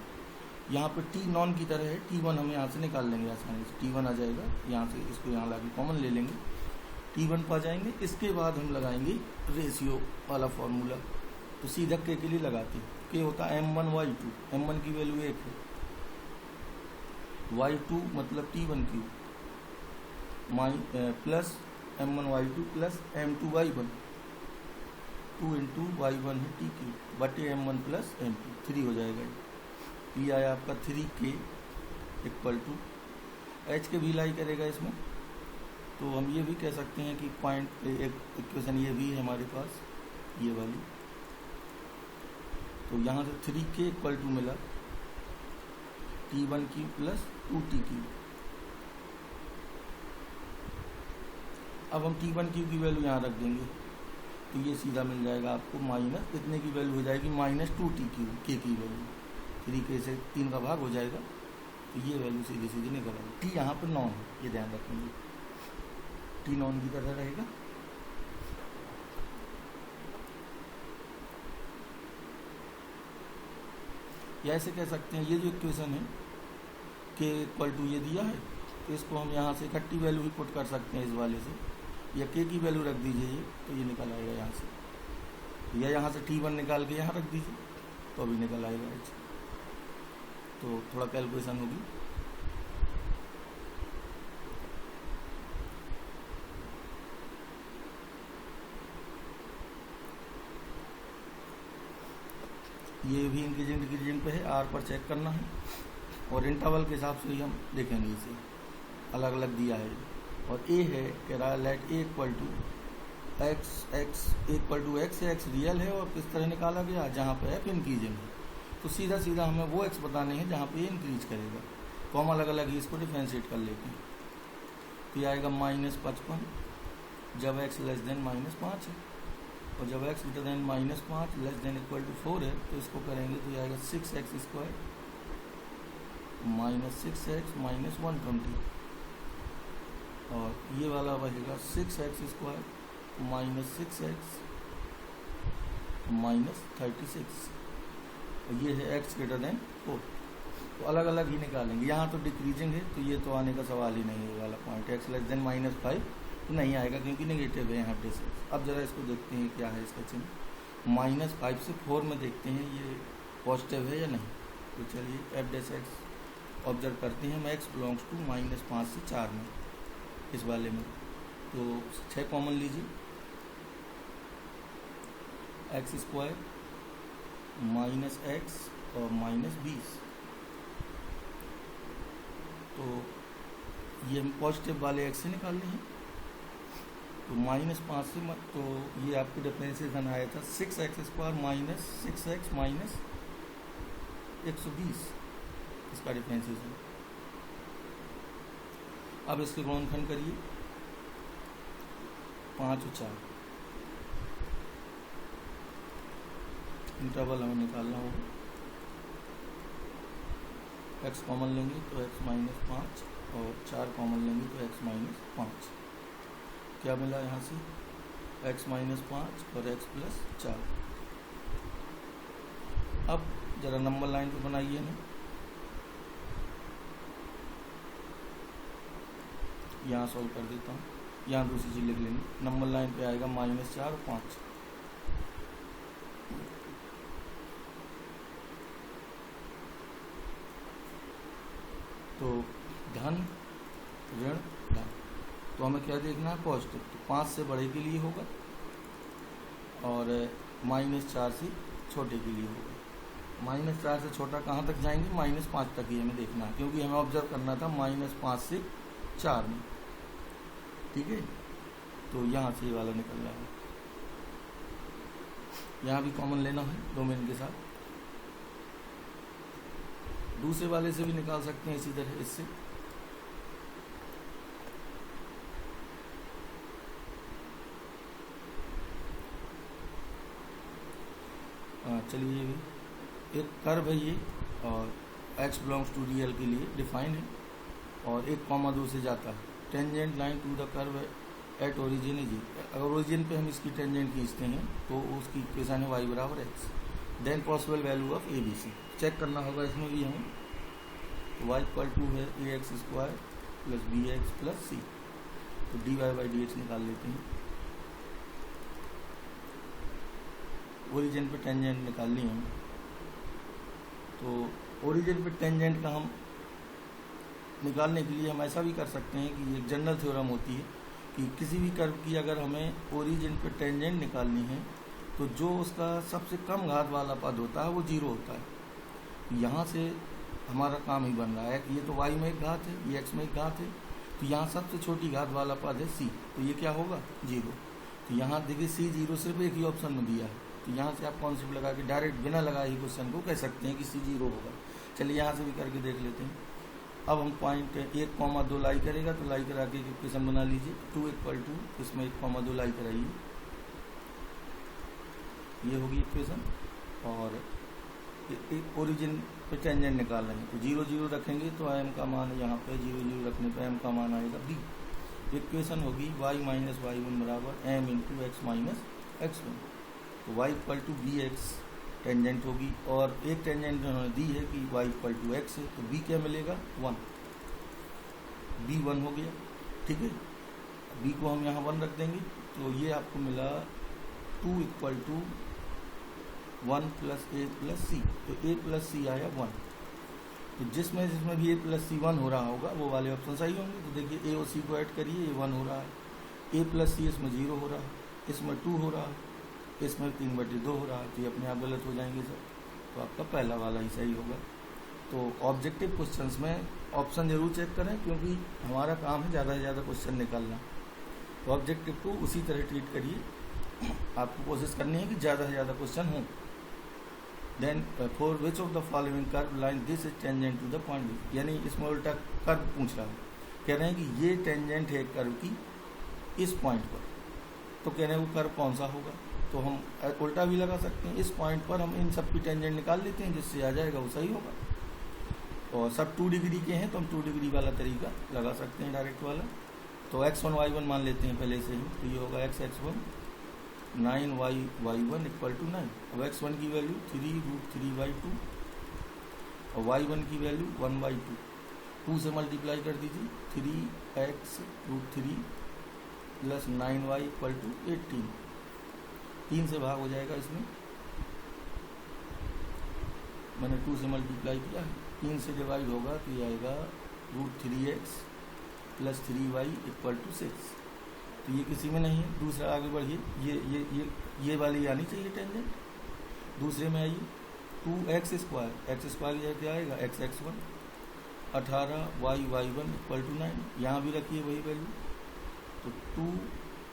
यहाँ पे t नॉन की तरह है, t1 हम यहाँ से निकाल लेंगे आसानी से, t1 आ जाएगा यहाँ से, इसको यहाँ लाके कॉमन ले लेंगे, t1 पा जाएंगे। इसके बाद हम लगाएंगे रेशियो वाला फॉर्मूला। तो सीधा k के लिए लगाते हैं, k होता है m1y2, m1 की वैल्यू 1 है, y2 मतलब t1q plus m1y2 plus m2y1, 2 into y1 है tq बटे m1 प्लस m2, 3 हो जाएगा। ये आया आपका 3k इक्वल टू h के भी लाई करेगा इसमें। तो हम ये भी कह सकते हैं कि पॉइंट एक इक्वेशन ये भी है हमारे पास, ये वाली। तो यहाँ से 3k इक्वल टू मिला t1q प्लस 2tq। अब हम t1q की वैल्यू यहाँ रख देंगे, तो ये सीधा मिल जाएगा आपको माइनस, कितने की वैल्यू हो जाएगी, -2tq, k की वैल्यू 3k से 3 का भाग हो जाएगा, तो ये वैल्यू सीधे सीधे निकल आएगी। t यहाँ पर नॉन है, ये ध्यान रखेंगे, t नॉन की तरह रहेगा। या ऐसे कह सकते हैं, ये जो इक्वेशन है k इक्वल टू ये दिया है, तो इसको हम यहाँ से इकट्ठी वैल्यू भी पुट कर सकते हैं इस वाले से, या k की वैल्यू रख दीजिए ये, तो ये निकल आएगा यहाँ से। या यहाँ से t1 निकाल के यहाँ रख दीजिए, तो अभी निकल आएगा h। तो थोड़ा कैलकुलेशन होगी। ये भी इंक्रीजिंग पे है, r पर चेक करना है, और इंटरवल के हिसाब से ही हम देखेंगे, इसे अलग अलग दिया है। और a है कह रहा है let a equal to x equal to x real है, और किस तरह निकाला गया, जहाँ पे f इंक्रीजिंग है। तो सीधा सीधा हमें वो x बताने हैं जहाँ पे इंक्रीज करेगा, तो हम अलग अलग ही इसको डिफरेंशिएट कर लेते हैं। तो ये आएगा -55 जब x लेस देन -5 है, और जब x greater than -5 less than equal to 4 है, तो इसको करेंगे तो ये आएगा 6x² -6x -120, और ये वाला रहेगा 6x² -6x -36, और ये है x ग्रेटर देन 4। तो अलग अलग ही निकालेंगे। यहाँ तो डिक्रीजिंग है तो ये तो आने का सवाल ही नहीं है, ये वाला पॉइंट x लेस देन -5 तो नहीं आएगा क्योंकि नेगेटिव है यहाँ पे से। अब ज़रा इसको देखते हैं क्या है इसका चिन्ह। -5 से 4 में देखते हैं ये पॉजिटिव है या नहीं। तो चलिए f डैश x ऑब्जर्व करते हैं। हम x बिलोंग्स टू -5 से 4 में, इस वाले में तो 6 कॉमन लीजिए। x² -x और -20, तो ये हम पॉजिटिव वाले x से निकालने हैं। तो -5 से तो ये आपको डिफरेंशिएशन आया था 6x² -6x -120, इसका डिफरेंशिएशन। अब इसके गुणनखंड करिए 5 और 4, इंटरवल हमें निकालना होगा। x कॉमन लेंगे तो x -5 और 4 कॉमन लेंगे तो x -5। क्या मिला यहाँ से x -5 और x + 4। अब जरा नंबर लाइन पे बनाइए ना, यहाँ सॉल्व कर देता हूँ। यहाँ दूसरी चीज़ लिख लेंगे, नंबर लाइन पे आएगा -4 और 5। तो धन ऋण धन, तो हमें क्या देखना है पॉजिटिव। तो 5 से बड़े के लिए होगा और -4 से छोटे के लिए होगा। -4 से छोटा कहाँ तक जाएंगे, -5 तक ही हमें देखना है क्योंकि हमें ऑब्जर्व करना था -5 से 4 में। ठीक है, तो यहाँ से ये वाला निकल रहा है। यहाँ भी कॉमन लेना है डोमेन के साथ। दूसरे वाले से भी निकाल सकते हैं इसी तरह इससे। चलिए, ये भी एक कर्व है ये और x बिलोंग्स टू रियल के लिए डिफाइन है और 1,2 से जाता है। Tangent line to the curve at origin is, अगर ओरिजिन पे हम इसकी टेंजेंट खींचते हैं तो उसकी इक्वेशन है y = x। Then possible value of ABC check करना होगा इसमें भी हमें। तो y = है ax² + bx + c, तो dy/dx निकाल लेते हैं। ओरिजिन पे टेंजेंट निकालनी है। तो ओरिजिन पे टेंजेंट का हम निकालने के लिए हम ऐसा भी कर सकते हैं कि एक जनरल थ्योरम होती है कि किसी भी कर्व की अगर हमें ओरिजिन पे टेंजेंट निकालनी है तो जो उसका सबसे कम घात वाला पद होता है वो 0 होता है। यहाँ से हमारा काम ही बन रहा है कि ये तो y में एक घात है, ये x में एक घात है, तो यहाँ सबसे छोटी घात वाला पद है c, तो ये क्या होगा 0। तो यहाँ देखिए c 0 सिर्फ एक ही ऑप्शन में दिया है, तो यहाँ से आप कॉन्सेप्ट लगा के डायरेक्ट बिना लगाए ही क्वेश्चन को कह सकते हैं कि c 0 होगा। चलिए यहाँ से भी करके देख लेते हैं। अब हम पॉइंट 1,2 लाई करेगा तो लाई करा के इक्वेशन बना लीजिए। 2 = इसमें 1,2 लाई कराइए, ये होगी इक्वेशन। और ओरिजिन पे टेंजेंट निकाल रहे हैं तो 0 0 रखेंगे तो m का मान यहाँ पे 0 0 रखने पे m का मान आएगा b। इक्वेशन होगी y - y1 = m × x - x1। तो y = bx टेंजेंट होगी और एक टेंजेंट उन्होंने दी है कि y = x है, तो b क्या मिलेगा 1, b 1 हो गया। ठीक है, b को हम यहाँ 1 रख देंगे तो ये आपको मिला 2 = 1 + a + c, तो a + c आया 1। तो जिसमें भी a + c 1 हो रहा होगा वो वाले ऑप्शन सही होंगे। तो देखिए a और c को ऐड करिए, ये 1 हो रहा है, a + c इसमें 0 हो रहा है, इसमें 2 हो रहा है, इसमें 3/2 हो रहा है, तो ये अपने आप गलत हो जाएंगे सर। तो आपका पहला वाला ही सही होगा। तो ऑब्जेक्टिव क्वेश्चंस में ऑप्शन जरूर चेक करें क्योंकि हमारा काम है ज़्यादा से ज़्यादा क्वेश्चन निकालना। तो ऑब्जेक्टिव को उसी तरह ट्रीट करिए, आपको कोशिश करनी है कि ज़्यादा से ज़्यादा क्वेश्चन हों। Then for which of the following curve line this is tangent to the point B, यानी इसमें उल्टा कर्व पूछ रहा है। कह रहे हैं कि ये टेंजेंट है कर्व की इस पॉइंट पर, तो कह रहे हैं वो कर्व कौन सा होगा। तो हम उल्टा भी लगा सकते हैं, इस पॉइंट पर हम इन सब की टेंजेंट निकाल लेते हैं, जिससे आ जाएगा वो सही होगा। और सब 2 डिग्री के हैं तो हम 2 डिग्री वाला तरीका लगा सकते हैं, डायरेक्ट वाला। तो x1 y1 मान लेते हैं पहले से ही, तो ये होगा x x1 9y y1 = 9। अब x1 की वैल्यू 3√3/2 और y1 की वैल्यू 1/2, 2 से मल्टीप्लाई कर दीजिए, 3x√3 plus 9y equal to 18, 3 से भाग हो जाएगा इसमें, मैंने 2 से मल्टीप्लाई किया, 3 से डिवाइड होगा तो ये आएगा √3x plus 3y equal to 6। तो ये किसी में नहीं है। दूसरा आगे बढ़िए, ये वाली आनी चाहिए टेंजेंट। दूसरे में आइए, 2x स्क्वायर, एक्स स्क्वायर की जगह क्या आएगा x(1), 18y(y1) इक्वल टू 9, यहाँ भी रखिए वही वैल्यू, तो 2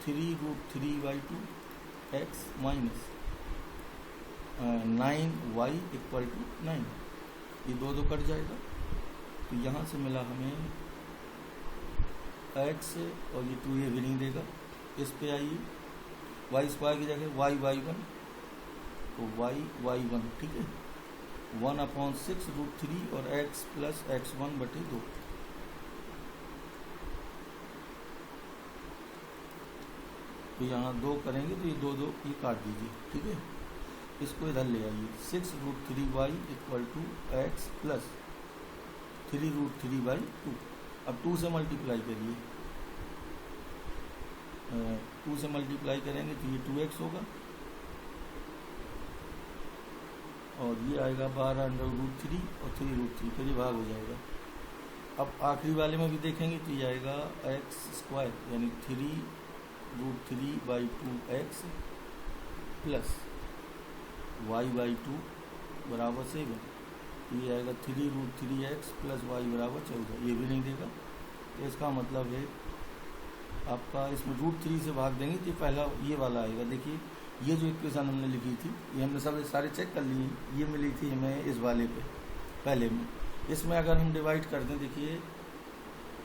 3√3/2 x minus 9y equal to 9, ये दो कट जाएगा, तो यहाँ से मिला हमें x और ये 2 ये भी नहीं देगा। इस पे आइए, y स्क्वायर की जगह y(y1), तो y(y1), ठीक है, 1/6√3 और x प्लस x1/2, तो यहाँ 2 करेंगे तो ये 2 ये काट दीजिए, ठीक है। इसको इधर ले आइए, 6√3y equal to x plus 3√3/2। अब 2 से मल्टीप्लाई करिए, 2 से मल्टीप्लाई करेंगे तो ये 2x होगा, और ये आएगा 12√3 और 3√3, फिर ये भाग हो जाएगा। अब आखिरी वाले में भी देखेंगे तो ये आएगा x² यानी 3√3/2x प्लस y/2 बराबर 7, ये आएगा 3√3x प्लस y बराबर 14, ये भी नहीं देगा। तो इसका मतलब है आपका इसमें √3 से भाग देंगे तो पहला ये वाला आएगा। देखिए ये जो इक्वेशन हमने लिखी थी, ये हमने सब सारे चेक कर लिए, ये मिली थी हमें इस वाले पे पहले में। इसमें अगर हम डिवाइड कर दें, देखिए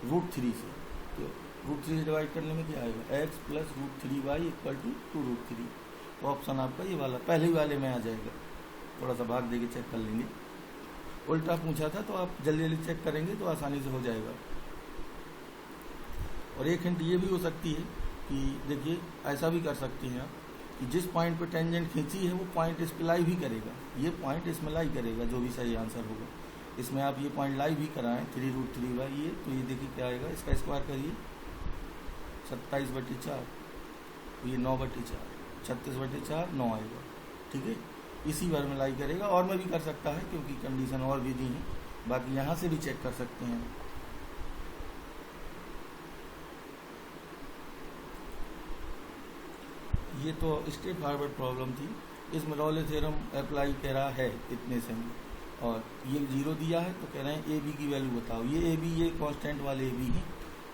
√3 से, तो √3 से डिवाइड करने में क्या आएगा x plus √3y equal to 2√3, तो ऑप्शन आपका ये वाला पहले ही वाले में आ जाएगा। थोड़ा सा भाग देके चेक कर लेंगे, उल्टा पूछा था तो आप जल्दी जल्दी चेक करेंगे तो आसानी से हो जाएगा। और एक हिंट ये भी हो सकती है कि देखिए ऐसा भी कर सकते हैं आप कि जिस पॉइंट पे टेंजेंट खींची है वो पॉइंट इस पे लाई भी करेगा, ये पॉइंट इसमें लाई करेगा, जो भी सही आंसर होगा। इसमें आप ये पॉइंट लाई भी कराएं 3√3y, ये तो ये देखिए क्या आएगा, इसका स्क्वायर करिए 27/4, ये 9/4, 36/4 9 आएगा, ठीक है। इसी बार में लाई करेगा, और में भी कर सकता है क्योंकि कंडीशन और भी दी है, बाकी यहाँ से भी चेक कर सकते हैं। ये तो स्ट्रेट फॉरवर्ड प्रॉब्लम थी, इसमें रॉले थ्योरम अप्लाई कह रहा है इतने से, और ये 0 दिया है तो कह रहे हैं ए बी की वैल्यू बताओ। ये ए बी, ये कांस्टेंट वाले ए बी हैं,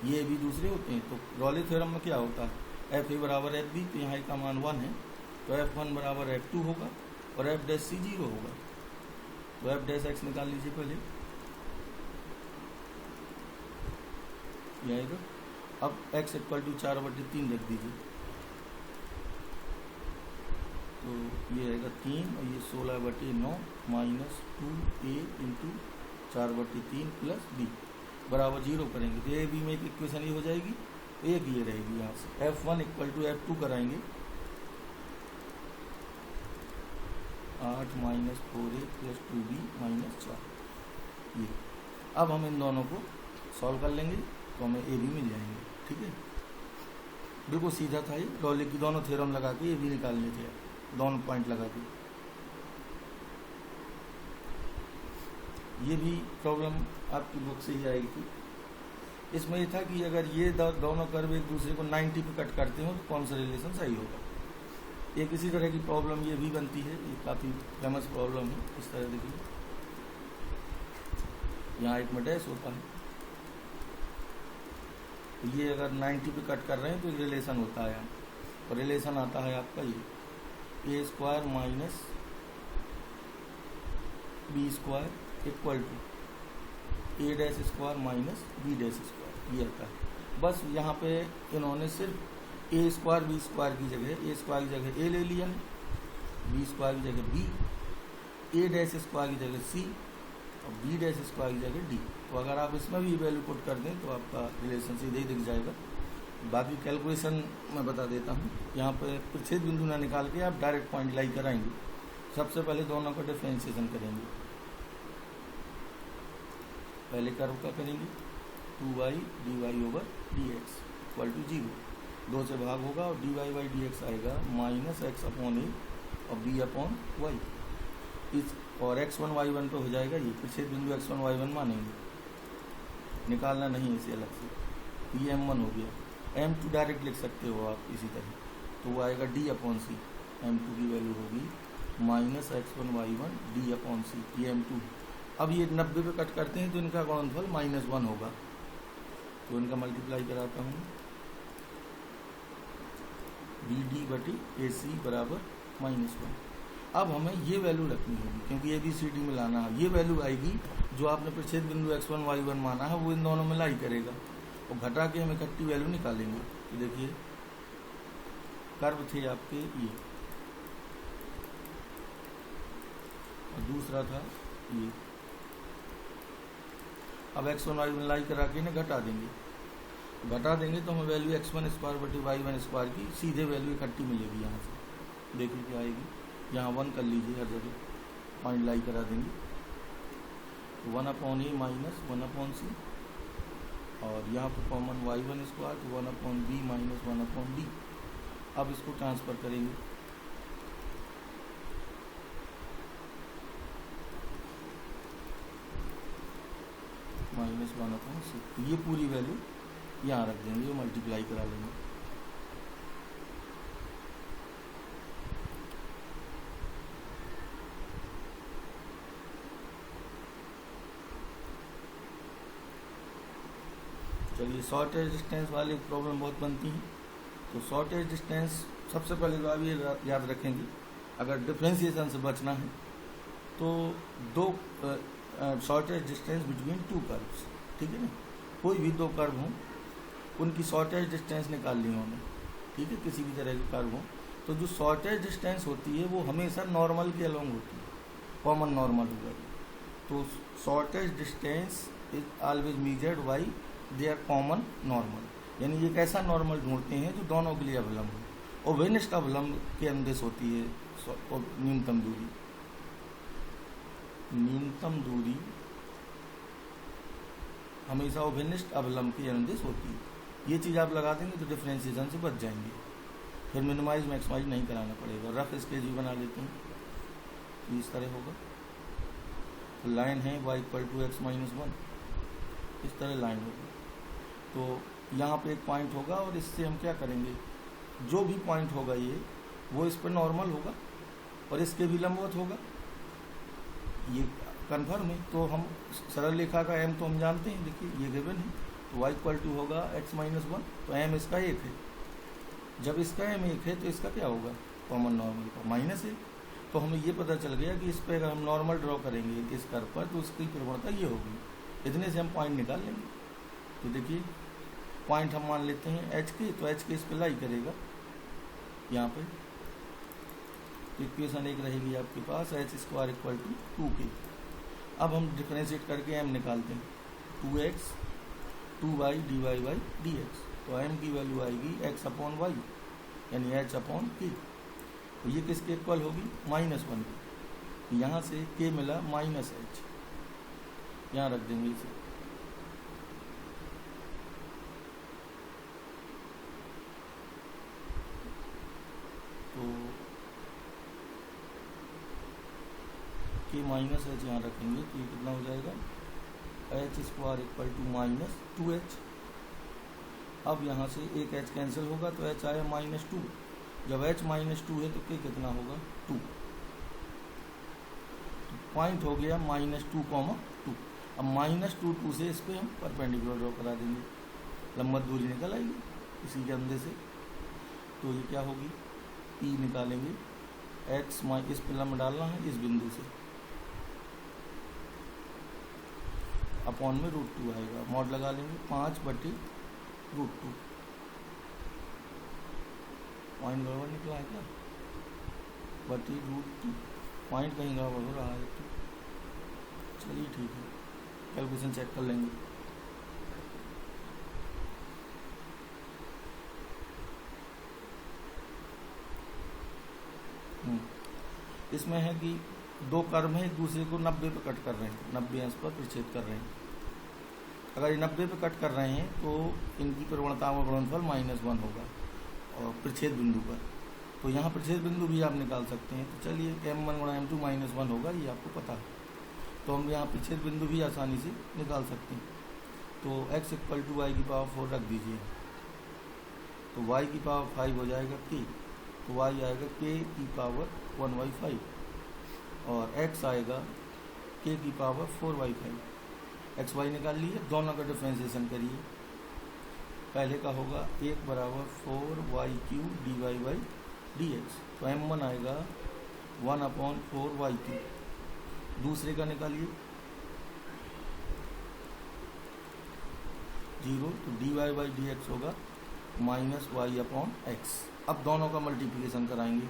ये ए बी दूसरे होते हैं। तो रॉले थ्योरम में क्या होता है, एफ ए बराबर एफ बी, तो यहाँ का मान 1 है, तो F1 बराबर F2 होगा और F डैश C 0 होगा। तो F डैश x निकाल लीजिए पहले, ये आएगा। अब x इक्वल टू 4/3 रख दीजिए, तो ये आएगा 3 और ये 16/9 minus 2a into 4/3 plus b बराबर 0 करेंगे तो ए बी में एक इक्वेशन ये हो जाएगी, एक ये रहेगी। यहाँ से F1 इक्वल टू F2 कराएंगे, 8 minus 4a plus 2b minus 4, ये। अब हम इन दोनों को सॉल्व कर लेंगे तो हमें ए बी मिल जाएंगे, ठीक है। बिल्कुल सीधा था ये, रॉले की दोनों थ्योरम लगा के ए बी निकालने थे, दोनों पॉइंट लगा के। ये भी प्रॉब्लम आपकी बुक से ही आएगी थी। इसमें ये था कि अगर ये दोनों कर्व एक दूसरे को 90 पे कट करते हो तो कौन सा रिलेशन सही होगा। एक इसी तरह की प्रॉब्लम ये भी बनती है, ये काफ़ी फेमस प्रॉब्लम है। इस तरह देखिए, यहाँ एक में डैश होता है, तो ये अगर 90 पे कट कर रहे हैं तो रिलेशन होता है, और रिलेशन आता है आपका ये a² minus b² equal to a dash square minus b dash square, ये आता है। बस यहाँ पे इन्होंने सिर्फ a² b² की जगह a² की जगह a ले लिया है, b² की जगह b, a डैश स्क्वायर की जगह c और b डैश स्क्वायर की जगह d। तो अगर आप इसमें भी वैल्यू पुट कर दें तो आपका रिलेशन सीधे ही दिख जाएगा। बाकी कैलकुलेशन मैं बता देता हूँ। यहाँ पे प्रच्छेद बिंदु ना निकाल के आप डायरेक्ट पॉइंट लाई कराएंगे। सबसे पहले दोनों का डिफरेंशिएशन करेंगे, पहले कर्व का करेंगे 2y dy/dx इक्वल टू 0, 2 से भाग होगा और dy/dx आएगा -x/a और b/y इस, और x1 y1 तो हो जाएगा ये, प्रच्छेद बिंदु x1 y1 मानेंगे, निकालना नहीं इसे अलग से, तो ये m1 हो गया। m2 डायरेक्ट लिख सकते हो आप इसी तरह, तो वो आएगा d/c, m2 की वैल्यू होगी -x1 y1 d/c, ये m2। अब ये 90 पे कट करते हैं तो इनका गुणनफल -1 होगा, तो इनका मल्टीप्लाई कराता हूँ, BD/AC बराबर -1। अब हमें ये वैल्यू रखनी होगी क्योंकि ABCD में लाना है, ये वैल्यू आएगी जो आपने प्रच्छेद बिंदु x1 y1 माना है वो इन दोनों में लाई करेगा और घटा के हम इकट्ठी वैल्यू निकालेंगे। तो देखिए कर्व थे आपके ये और दूसरा था ये, अब x1 y1 लाई करा के इन्हें घटा देंगे तो हमें वैल्यू x1² / y1² की सीधे वैल्यू इकट्ठी मिलेगी। यहाँ से देखिए क्या आएगी, यहाँ 1 कर लीजिए, हर जगह पॉइंट लाई करा देंगे, 1/a - 1/c और यहाँ पर कॉमन y1² तो 1/b - 1/d। अब इसको ट्रांसफ़र करेंगे, -1/c, ये पूरी वैल्यू यहाँ रख देंगे, मल्टीप्लाई करा लेंगे। चलिए शॉर्टेज डिस्टेंस वाली प्रॉब्लम बहुत बनती है, तो शॉर्टेज डिस्टेंस सबसे पहले तो आप ये याद रखेंगे, अगर डिफ्रेंशिएशन से बचना है तो दो शॉर्टेज डिस्टेंस बिटवीन 2 कर्व्स, ठीक है ना, कोई भी 2 कर्व हों उनकी शॉर्टेज डिस्टेंस निकाल ली हमें, ठीक है, किसी भी तरह के कर्व हो, तो जो शॉर्टेज डिस्टेंस होती है वो हमेशा नॉर्मल के अलोंग होती है, कॉमन नॉर्मल होगा, तो shortage distance is always measured by their common normal, यानी ये कैसा नॉर्मल ढूंढते हैं जो दोनों के लिए अवलंब हो, और विनिष्ट अवलंब के अंदेश होती है न्यूनतम दूरी हमेशा विनिष्ट अवलंब के अंदेश होती है। ये चीज़ आप लगा देंगे तो डिफ्रेंशिएशन से बच जाएंगे, फिर मिनिमाइज मैक्सिमाइज नहीं कराना पड़ेगा। रफ स्केच भी बना लेते हैं, इस तरह होगा, तो लाइन है y = x - 1, इस तरह लाइन होगी, तो यहाँ पे एक पॉइंट होगा और इससे हम क्या करेंगे, जो भी पॉइंट होगा ये वो इस पर नॉर्मल होगा और इसके भी लंबवत होगा, ये कन्फर्म है। तो हम सरल रेखा का m तो हम जानते हैं, देखिए ये गिवन है, तो y = होगा x - 1, तो m इसका 1 है, जब इसका m 1 है तो इसका क्या होगा, कॉमन नॉर्मल का -1, तो हमें ये पता चल गया कि इस पर अगर हम नॉर्मल ड्रॉ करेंगे इस कर्व पर तो उसकी प्रवणता ये होगी, इतने से हम पॉइंट निकाल लेंगे। तो देखिए पॉइंट हम मान लेते हैं h के, तो h के इस पर लाई करेगा, यहाँ पे इक्वेशन एक रहेगी आपके पास h² = 2k। अब हम डिफरेंशिएट करके m निकालते हैं, 2x 2y dy/dx, तो m की वैल्यू आएगी x/y यानी h/k, तो ये किसके इक्वल होगी, -1 की, यहाँ से k मिला -h, यहाँ रख देंगे इसे, तो k - h यहाँ रखेंगे तो ये कितना हो जाएगा, h² = -2h। अब यहाँ से एक h कैंसिल होगा तो h आया -2, जब h -2 है तो k कितना होगा, 2, तो पॉइंट हो गया -2, 2। अब -2 से इस पर हम परपेंडिकुलर ड्रॉ करा देंगे, लंबवत दूरी निकल आएगी इसी के अंदर से, तो ये क्या होगी, P निकालेंगे, x इस पर लंब डालना है इस बिंदु से, अपॉन में √2 आएगा, मॉड लगा लेंगे 5/√2, पॉइंट गड़बड़ निकला है क्या, /√2, पॉइंट कहीं गड़बड़ हो रहा है, तो चलिए ठीक है, कैलकुलेशन चेक कर लेंगे। इसमें है कि 2 कर्व हैं, एक दूसरे को 90 पे कट कर रहे हैं, 90 अंश पर प्रच्छेद कर रहे हैं, अगर ये 90 पे कट कर रहे हैं तो इनकी प्रवणताओं का गुणनफल -1 होगा और प्रच्छेद बिंदु पर। तो यहाँ प्रच्छेद बिंदु भी आप निकाल सकते हैं। तो चलिए m1 गुणा m2 -1 होगा, ये आपको पता है। तो हम यहाँ प्रच्छेद बिंदु भी आसानी से निकाल सकते हैं। तो x = y की पावर 4 रख दीजिए, तो y की पावर 5 हो जाएगा k, तो y आएगा k की पावर 1/5 और x आएगा k की पावर 4/5। एक्स वाई निकाल लिए, दोनों का डिफ्रेंसिएशन करिए। पहले का होगा 1 = 4y³ dy/dx, तो m1 आएगा 1/4y³। दूसरे का निकालिए 0, तो dy/dx होगा -y/x। अब दोनों का मल्टीप्लिकेशन कराएंगे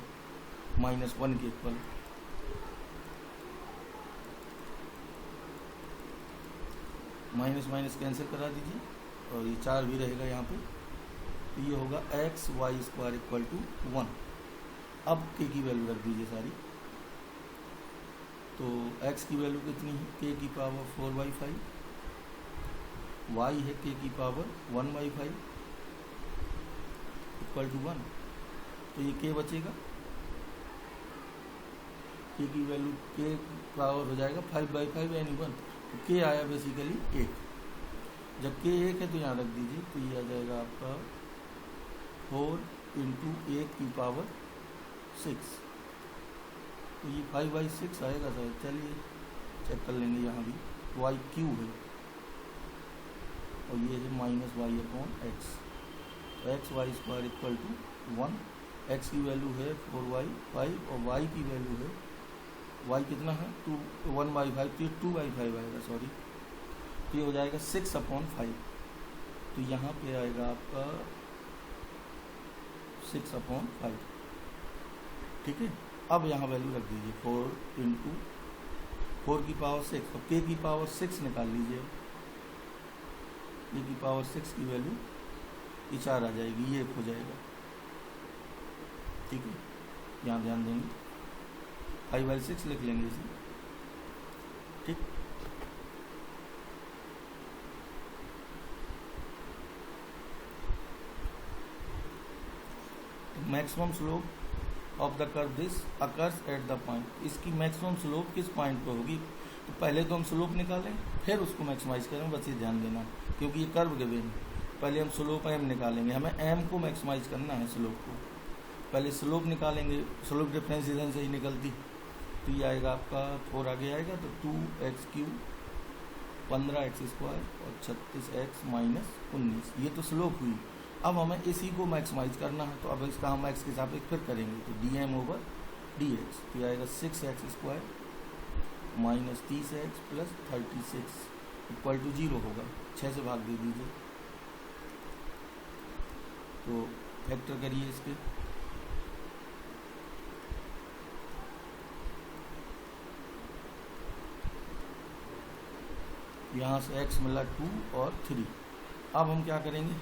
-1 के इक्वल। माइनस माइनस कैंसिल करा दीजिए और ये 4 भी रहेगा यहाँ पे। तो ये होगा xy² = 1। अब k की वैल्यू रख दीजिए सारी। तो x की वैल्यू कितनी है, k की पावर 4/5, y है k की पावर 1/5 = 1। तो ये k बचेगा, k की वैल्यू k पावर हो जाएगा 5/5 यानी 1। तो k आया बेसिकली 1। जब k 1 है तो यहाँ रख दीजिए, तो ये आ जाएगा आपका 4 × 1 की पावर 6। तो ये 5/6 आएगा सर। चलिए चेक कर लेंगे, यहाँ भी y³ है और ये है -y/x। तो xy² = 1। x की वैल्यू है 4y5 और y की वैल्यू है, y कितना है 1/5, तो ये 2/5 आएगा, सॉरी। तो ये हो जाएगा 6/5। तो यहाँ पे आएगा आपका 6/5, ठीक है। अब यहाँ वैल्यू रख दीजिए 4 × 4 की पावर 6, तो k की पावर 6 निकाल लीजिए। k की पावर 6 की वैल्यू ये 4 आ जाएगी, ये 1 हो जाएगा, ठीक है। यहाँ ध्यान देंगे 5/6 लिख लेंगे इसे, ठीक। Maximum slope of the curve this occurs at the point. इसकी मैक्सिमम स्लोप किस पॉइंट पर होगी? तो पहले तो हम स्लोप निकालें, फिर उसको मैक्सिमाइज करें, बस ये ध्यान देना, क्योंकि ये कर्व गिवन है। पहले हम स्लोप m निकालेंगे, हमें m को मैक्सिमाइज करना है, स्लोप को। पहले स्लोप निकालेंगे, स्लोप डिफरेंशिएशन से ही निकलती। तो ये आएगा आपका 4 आगे आएगा, तो 2x³ 15x² और 36x - 19, ये तो स्लोप हुई। अब हमें इसी को मैक्सिमाइज करना है, तो अब इसका हम x के सापेक्ष फिर करेंगे, तो dm/dx। तो ये आएगा 6x² - 30x + 36 = 0 होगा। 6 से भाग दे दीजिए, तो फैक्टर करिए इसके। यहाँ से x मिला 2 और 3। अब हम क्या करेंगे,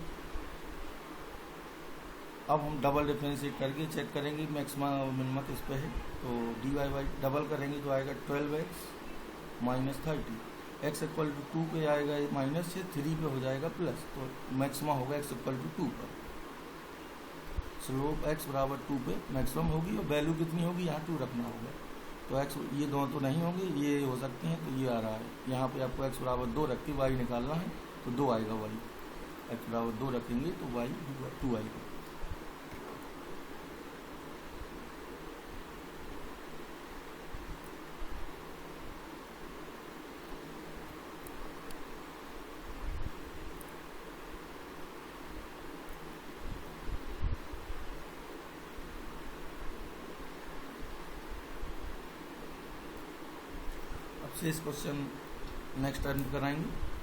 अब हम डबल डिफरेंशिएट करके चेक करेंगे मैक्सिमा और मिनिमा किस पे है। तो dy डबल करेंगे तो आएगा 12x - 30। x = 2 पे आएगा माइनस से, 3 पे हो जाएगा प्लस, तो मैक्सिमा होगा x = 2 पर। स्लोप x = 2 पे मैक्सिमम होगी और वैल्यू कितनी होगी, यहाँ 2 रखना होगा। तो x ये दोनों तो नहीं होंगे, ये हो सकते हैं, तो ये आ रहा है। यहाँ पे आपको x = 2 रख के y निकालना है, तो 2 आएगा y। x = 2 रखेंगे तो y 2 आएगा। अब से इस क्वेश्चन नेक्स्ट टर्म कराएंगे।